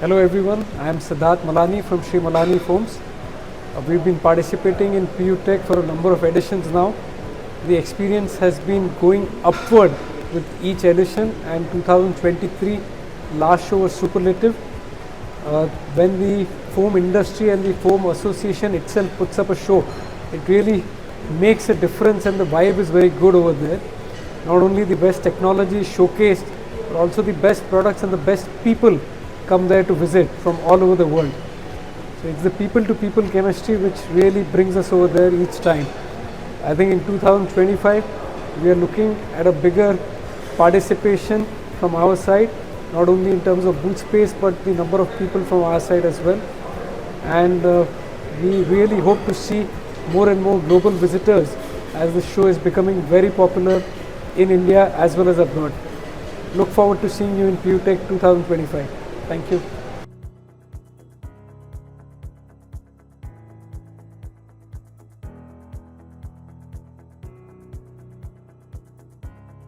Hello everyone, I am Siddharth Malani from Shree Malani Foams. We've been participating in Pvt for a number of editions now. The experience has been going upward with each edition, and 2023 last show was superlative. When the foam industry and the foam association itself puts up a show, it really makes a difference and the vibe is very good over there. Not only the best technology is showcased, but also the best products and the best people come there to visit from all over the world. So it's the people-to-people chemistry which really brings us over there each time. I think in 2025 we are looking at a bigger participation from our side, not only in terms of booth space but the number of people from our side as well. And we really hope to see more and more global visitors as the show is becoming very popular in India as well as abroad. Look forward to seeing you in Pvt 2025. Thank you.